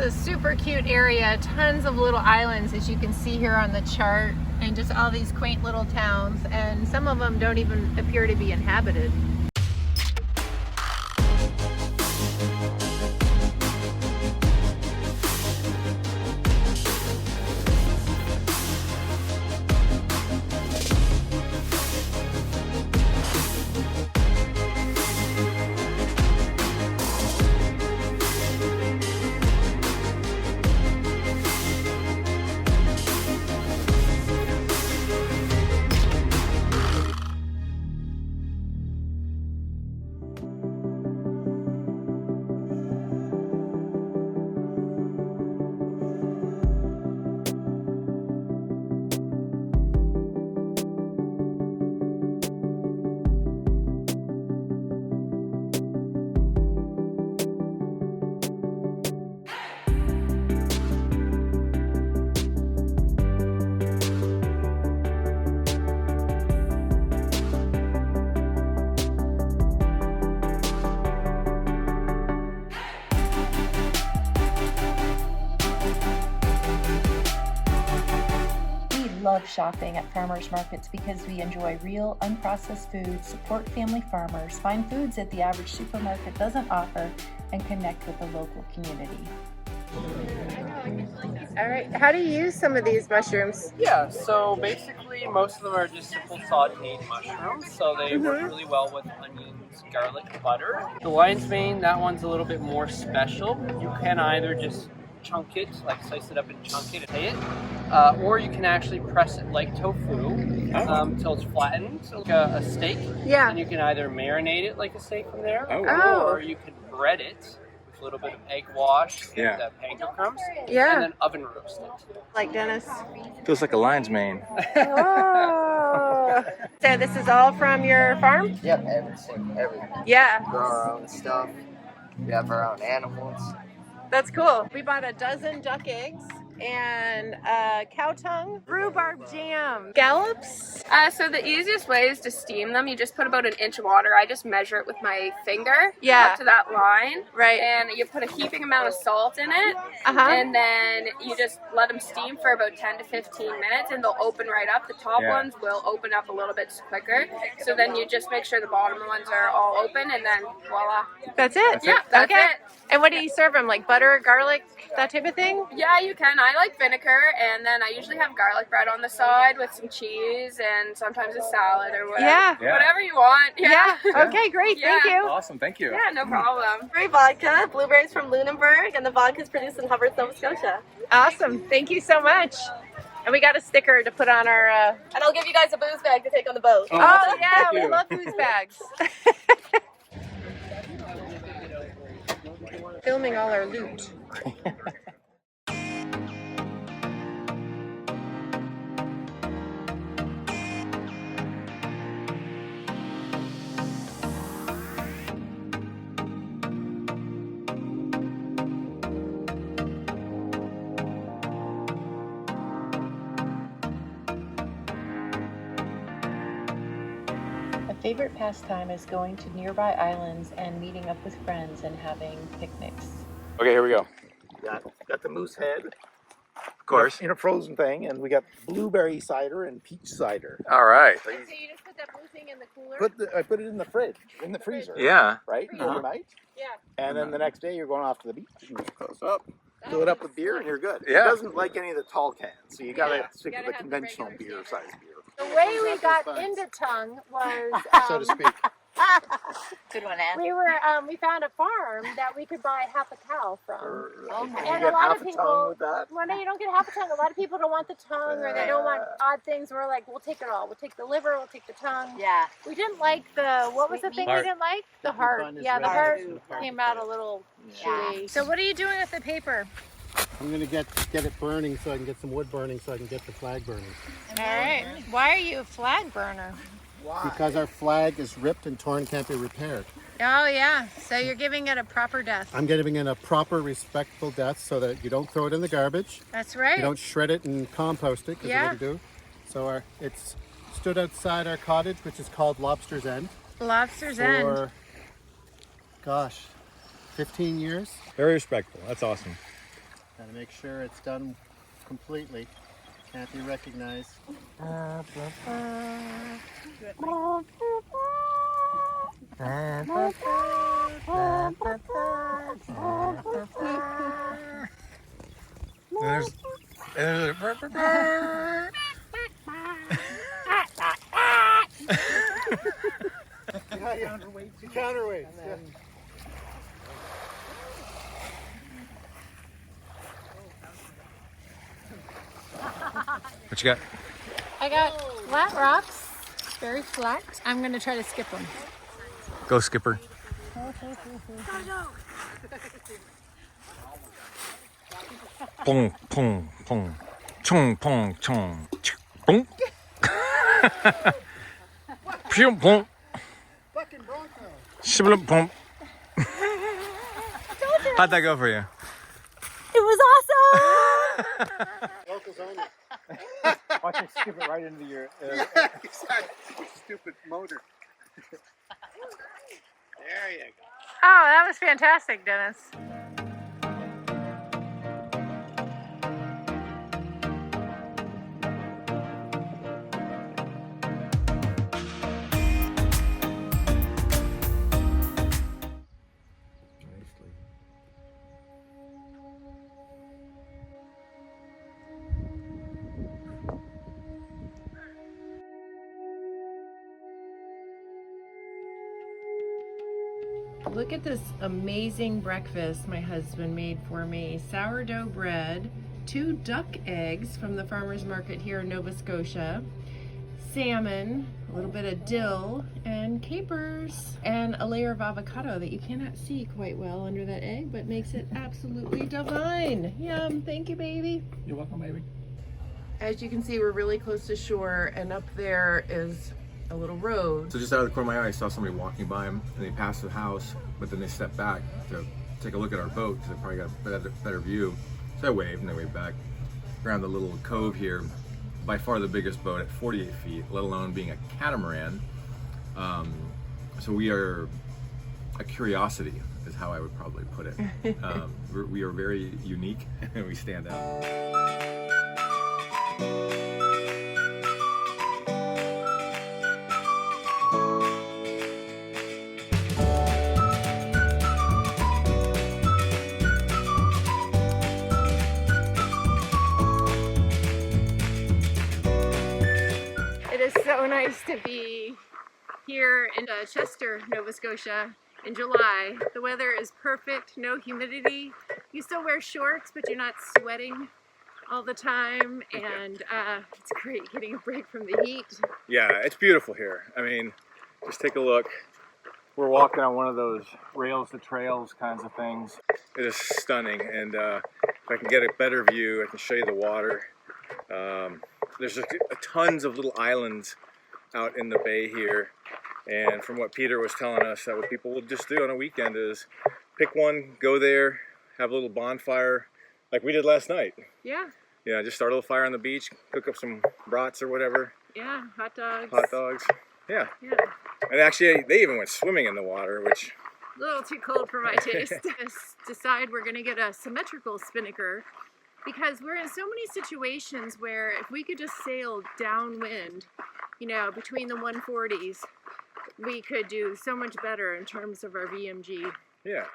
It's a super cute area, tons of little islands as you can see here on the chart, and just all these quaint little towns, and some of them don't even appear to be inhabited. Love shopping at farmers markets because we enjoy real, unprocessed food, support family farmers, find foods that the average supermarket doesn't offer, and connect with the local community. All right, how do you use some of these mushrooms? Yeah, so basically most of them are just simple sauteed mushrooms, so they work really well with onions, garlic, butter. The lion's mane, that one's a little bit more special. You can either just chunk it, like slice it up and chunk it and pay it, or you can actually press it like tofu until it's flattened, like a steak. Yeah. And you can either marinate it like a steak from there, or you can bread it with a little bit of egg wash and panko crumbs, and then oven roast it. Like Dennis. Feels like a lion's mane. Oh. So this is all from your farm? Yep, everything. Yeah. Grow our own stuff. We have our own animals. That's cool. We bought a dozen duck eggs and cow tongue, rhubarb jam, scallops. So the easiest way is to steam them. You just put about 1 inch of water. I just measure it with my finger up to that line. Right. And you put a heaping amount of salt in it. And then you just let them steam for about 10 to 15 minutes and they'll open right up. The top ones will open up a little bit quicker. So then you just make sure the bottom ones are all open and then voila. That's it? Yeah, that's it. And what do you serve them? Like butter, garlic, that type of thing? Yeah, you can. I like vinegar, and then I usually have garlic bread on the side with some cheese and sometimes a salad or whatever. Yeah. Whatever you want. Yeah. Okay, great. Thank you. Awesome, thank you. Yeah, no problem. Free vodka, blueberries from Lunenburg, and the vodka is produced in Hubbard, Nova Scotia. Awesome. Thank you so much. And we got a sticker to put on our... And I'll give you guys a booze bag to take on the boat. Oh yeah, we love booze bags. Filming all our loot. A favorite pastime is going to nearby islands and meeting up with friends and having picnics. Okay, here we go. Got the moose head. Of course. In a frozen thing, and we got blueberry cider and peach cider. All right. So you just put that blue thing in the cooler? I put it in the fridge, in the freezer. Yeah. Right? Overnight. Yeah. And then the next day you're going off to the beach. And you close up, fill it up with beer, and you're good. Yeah. It doesn't like any of the tall cans, so you gotta stick with the conventional beer size beer. The way we got into tongue was... so to speak. Good one, Ann. We found a farm that we could buy half a cow from. And a lot of people, well, no, you don't get half a tongue. A lot of people don't want the tongue, or they don't want odd things. We're like, we'll take it all. We'll take the liver. We'll take the tongue. Yeah. We didn't like the, what was the thing we didn't like? The heart. Yeah, the heart came out a little chewy. So what are you doing with the paper? I'm gonna get it burning so I can get some wood burning so I can get the flag burning. All right. Why are you a flag burner? Why? Because our flag is ripped and torn, can't be repaired. Oh yeah. So you're giving it a proper death. I'm giving it a proper, respectful death so that you don't throw it in the garbage. That's right. You don't shred it and compost it, because we do. So it's stood outside our cottage, which is called Lobster's End. Lobster's End. For, gosh, 15 years. Very respectful. That's awesome. Gotta make sure it's done completely. Can't be recognized. There's Counterweight. What you got? I got flat rocks, very flat. I'm gonna try to skip them. Go, skipper. Pong, pong, pong. Chong, pong, chong. Pong. Pew, pong. Fucking Bronco. Shibbolum, pong. How'd that go for you? It was awesome! Locals only. Watch it skip it right into your. Yeah, exactly. Stupid motor. There you go. Oh, that was fantastic, Dennis. Look at this amazing breakfast my husband made for me. Sourdough bread, 2 duck eggs from the farmer's market here in Nova Scotia, salmon, a little bit of dill, and capers, and a layer of avocado that you cannot see quite well under that egg, but makes it absolutely divine. Yum, thank you, baby. You're welcome, baby. As you can see, we're really close to shore, and up there is a little road. So just out of the corner of my eye, I saw somebody walking by him, and they passed the house, but then they stepped back to take a look at our boat because they probably got a better view. So I waved, and they waved back. Around the little cove here, by far the biggest boat at 48 feet, let alone being a catamaran. So we are a curiosity, is how I would probably put it. We are very unique, and we stand out. It is so nice to be here in Chester, Nova Scotia in July. The weather is perfect, no humidity. You still wear shorts, but you're not sweating all the time, and it's great getting a break from the heat. Yeah, it's beautiful here. I mean, just take a look. We're walking on one of those rails to trails kinds of things. It is stunning, and if I can get a better view, I can show you the water. There's just tons of little islands out in the bay here, and from what Peter was telling us, that what people will just do on a weekend is pick one, go there, have a little bonfire like we did last night. Yeah. Yeah, just start a little fire on the beach, cook up some brats or whatever. Yeah, hot dogs. Hot dogs. Yeah. Yeah. And actually, they even went swimming in the water, which... A little too cold for my taste. Decide we're gonna get a symmetrical spinnaker, because we're in so many situations where if we could just sail downwind, you know, between the 140s, we could do so much better in terms of our VMG. Yeah.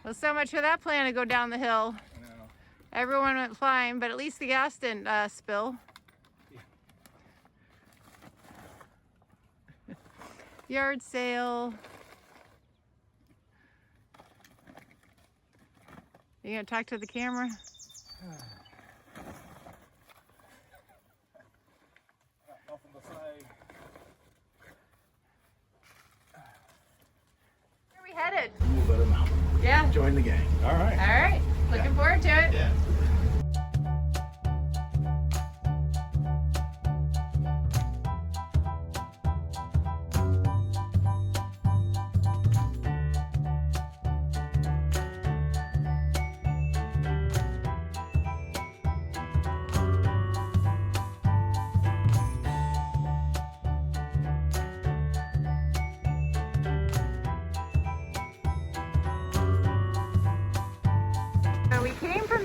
Well, so much for that plan to go down the hill. Everyone went flying, but at least the gas didn't spill. Yard sale. You gonna talk to the camera? Where are we headed? Yeah. Join the gang. All right. All right. Looking forward to it. Yeah.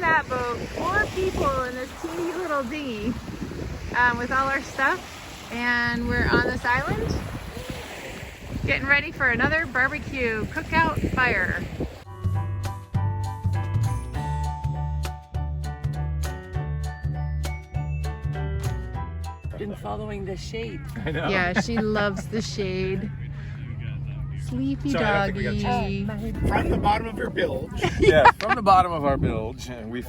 that boat. 4 people in this teeny little dinghy with all our stuff. And we're on this island getting ready for another barbecue cookout fire. Been following the shade. I know. Yeah, she loves the shade. Sleepy doggy. From the bottom of your bilge. Yeah, from the bottom of our bilge, and we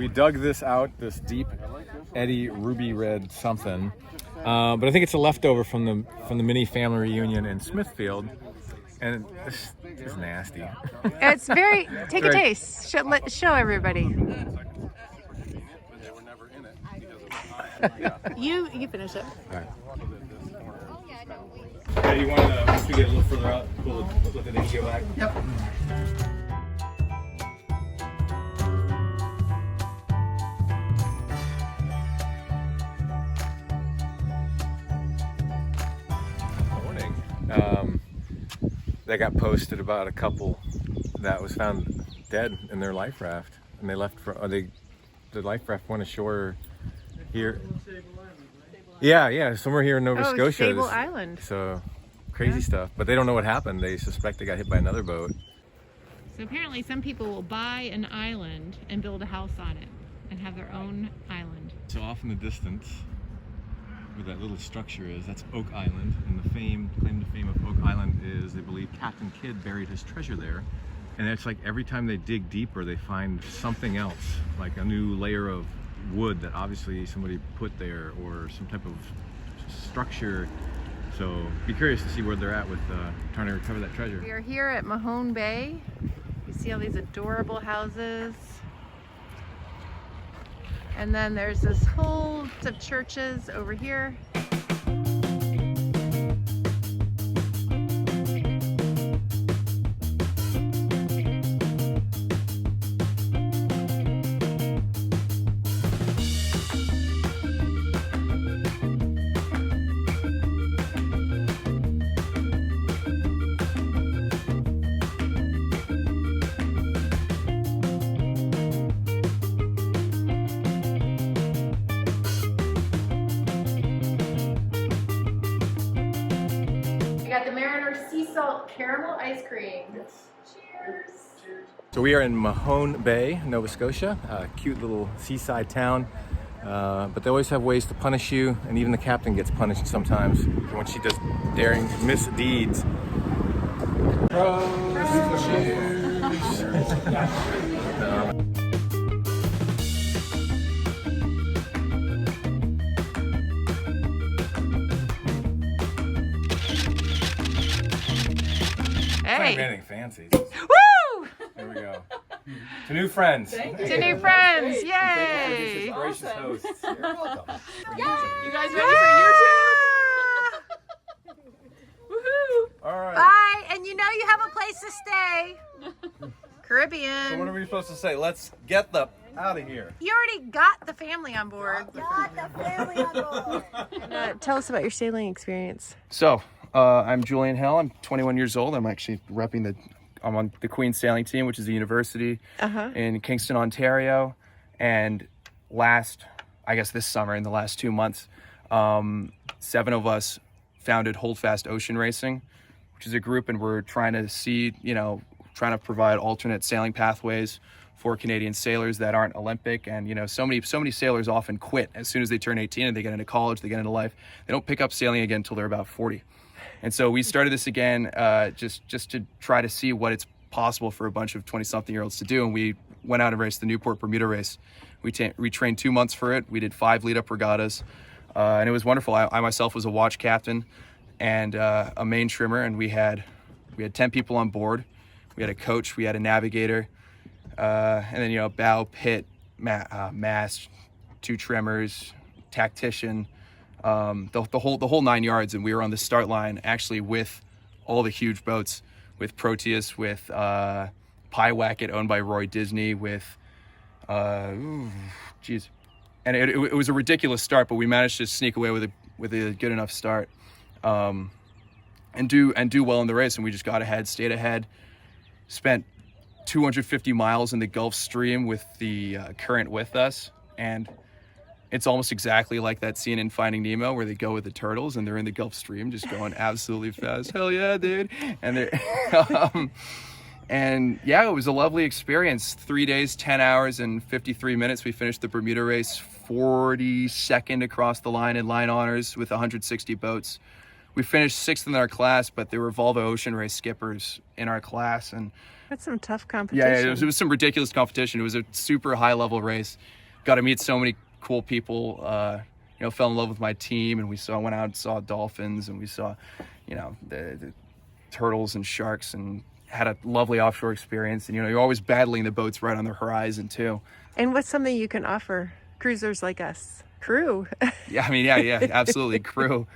dug this out, this deep, eddy, ruby red something. But I think it's a leftover from the mini family reunion in Smithfield, and this is nasty. It's very. Take a taste. Show everybody. You finish it. All right. Yeah, you want to, once we get a little further out, we'll look at the video back? Yep. Morning. They got posted about a couple that was found dead in their life raft, and they left for the life raft went ashore here. Yeah, somewhere here in Nova Scotia. Stable Island. So crazy stuff, but they don't know what happened. They suspect they got hit by another boat. So apparently some people will buy an island and build a house on it and have their own island. So off in the distance, where that little structure is, that's Oak Island, and the claim to fame of Oak Island is they believe Captain Kidd buried his treasure there. And it's like every time they dig deeper, they find something else, like a new layer of wood that obviously somebody put there, or some type of structure. So be curious to see where they're at with trying to recover that treasure. We are here at Mahone Bay. You see all these adorable houses. And then there's this whole set of churches over here. We got the Mariner Sea Salt Caramel Ice Cream. Cheers. So we are in Mahone Bay, Nova Scotia, a cute little seaside town. But they always have ways to punish you, and even the captain gets punished sometimes when she does daring misdeeds. Hey! Anything fancy. Woo! There we go. To new friends. To new friends! Yay! Gracious hosts. You're welcome. You guys ready for YouTube? Woohoo! All right. Bye! And you know you have a place to stay. Caribbean. So what are we supposed to say? Let's get the out of here. You already got the family on board. Tell us about your sailing experience. So, I'm Julian Hill. I'm 21 years old. I'm actually I'm on the Queen sailing team, which is a university in Kingston, Ontario. And this summer, in the last 2 months, 7 of us founded Holdfast Ocean Racing, which is a group, and we're trying to provide alternate sailing pathways for Canadian sailors that aren't Olympic. And so many sailors often quit as soon as they turn 18 and they get into college, they get into life. They don't pick up sailing again until they're about 40. And so we started this again just to try to see what it's possible for a bunch of 20-something-year-olds to do. And we went out and raced the Newport Bermuda Race. We trained 2 months for it. We did 5 lead-up regattas, and it was wonderful. I myself was a watch captain and a main trimmer, and we had 10 people on board. We had a coach, we had a navigator, and then bow, pit, mast, 2 trimmers, tactician, the whole 9 yards. And we were on the start line actually with all the huge boats, with Proteus, with Pyewacket, owned by Roy Disney, with and it was a ridiculous start, but we managed to sneak away with a good enough start, and do well in the race. And we just got ahead, stayed ahead, spent 250 miles in the Gulf Stream with the current with us, and it's almost exactly like that scene in Finding Nemo where they go with the turtles and they're in the Gulf Stream just going absolutely fast. Hell yeah, dude. And they're and yeah, it was a lovely experience. 3 days, 10 hours and 53 minutes. We finished the Bermuda race 42nd across the line in line honors with 160 boats. We finished 6th in our class, but there were Volvo Ocean Race skippers in our class, and that's some tough competition. Yeah, it was some ridiculous competition. It was a super high level race. Got to meet so many cool people. You know, fell in love with my team, and went out and saw dolphins, and we saw, you know, the turtles and sharks, and had a lovely offshore experience. And you know, you're always battling the boats right on the horizon too. And what's something you can offer cruisers like us? Crew. Yeah, I mean, yeah, absolutely, crew.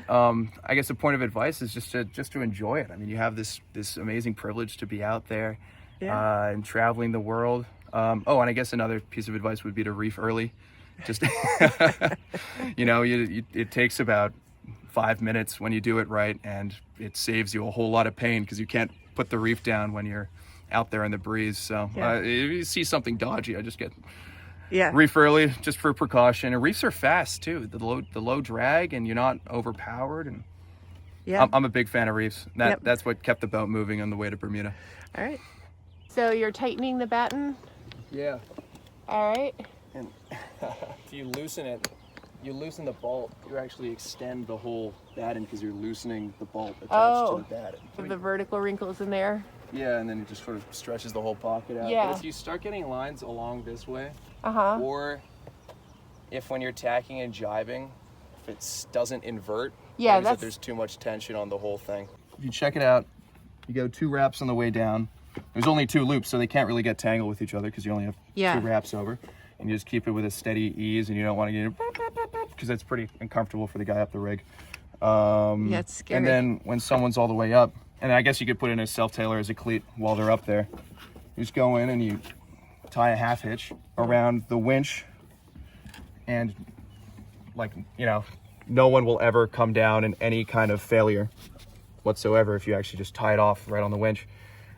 I guess the point of advice is just to enjoy it. I mean, you have this amazing privilege to be out there, and traveling the world. And I guess another piece of advice would be to reef early. Just you know, it takes about 5 minutes when you do it right, and it saves you a whole lot of pain because you can't put the reef down when you're out there in the breeze. So if you see something dodgy, I just get reef early just for precaution. And reefs are fast too. The low drag, and you're not overpowered. And I'm a big fan of reefs. That's what kept the boat moving on the way to Bermuda. All right. So you're tightening the batten? Yeah. All right. And if you loosen it, you loosen the bolt, you actually extend the whole batten because you're loosening the bolt attached to the batten. The vertical wrinkles in there. Yeah, and then it just sort of stretches the whole pocket out. Yeah. But if you start getting lines along this way, or if when you're tacking and jibing, if it doesn't invert, means that there's too much tension on the whole thing. If you check it out, you go 2 wraps on the way down. There's only 2 loops, so they can't really get tangled with each other because you only have 2 wraps over. And you just keep it with a steady ease, and you don't want to get it because that's pretty uncomfortable for the guy up the rig. It's scary. And then when someone's all the way up, and I guess you could put in a self-tailer as a cleat while they're up there, you just go in and you tie a half hitch around the winch, and like, you know, no one will ever come down in any kind of failure whatsoever if you actually just tie it off right on the winch.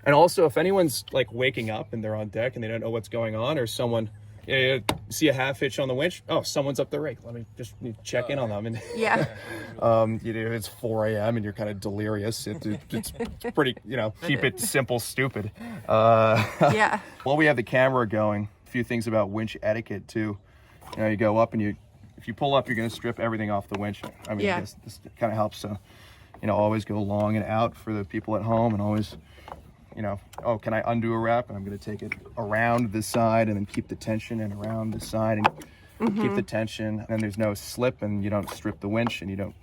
And also, if anyone's like waking up and they're on deck and they don't know what's going on, or someone see a half hitch on the winch, someone's up the rig, let me just check in on them. And you know, it's 4 a.m. and you're kind of delirious. It's pretty, you know, keep it simple, stupid. While we have the camera going, a few things about winch etiquette too. You know, you go up and if you pull up, you're going to strip everything off the winch. I mean, I guess this kind of helps. So, you know, always go long and out for the people at home, and always, you know, can I undo a wrap? And I'm going to take it around the side and then keep the tension, and around the side and keep the tension. And there's no slip, and you don't strip the winch, and you don't,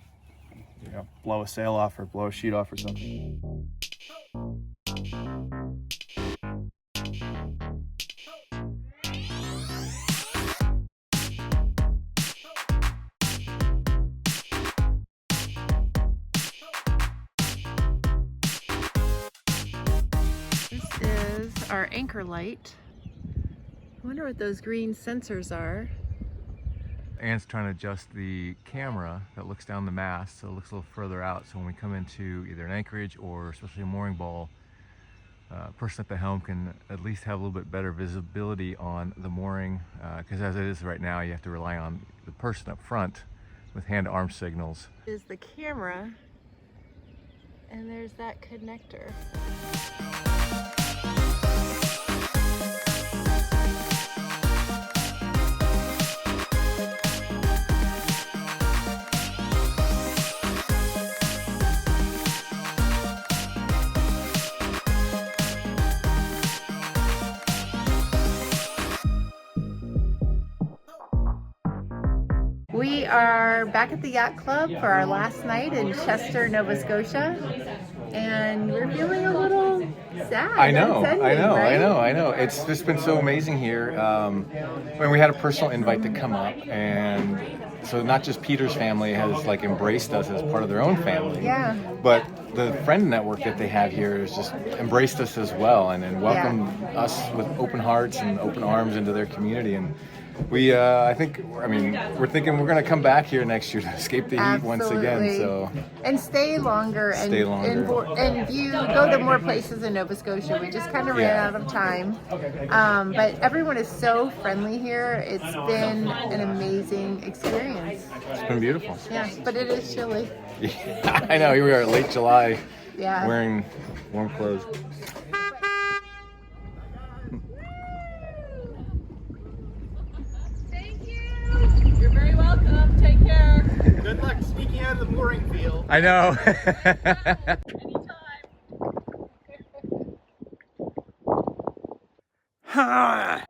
you know, blow a sail off or blow a sheet off or something. Our anchor light. I wonder what those green sensors are. Anne's trying to adjust the camera that looks down the mast so it looks a little further out, so when we come into either an anchorage or especially a mooring ball, person at the helm can at least have a little bit better visibility on the mooring, because as it is right now, you have to rely on the person up front with hand-arm signals. Is the camera, and there's that connector. We are back at the yacht club for our last night in Chester, Nova Scotia, and we're feeling a little sad. I know. It's just been so amazing here. When we had a personal invite to come up, and so not just Peter's family has like embraced us as part of their own family, but the friend network that they have here has just embraced us as well, and welcomed us with open hearts and open arms into their community. And I mean, we're thinking we're gonna come back here next year to escape the heat once again. So and stay longer and view, go to more places in Nova Scotia. We just kind of ran out of time, but everyone is so friendly here. It's been an amazing experience. It's been beautiful. Yeah, but it is chilly. Yeah, I know. Here we are, late July, wearing warm clothes. You're very welcome. Take care. Good luck sneaking out of the mooring field. I know. Anytime.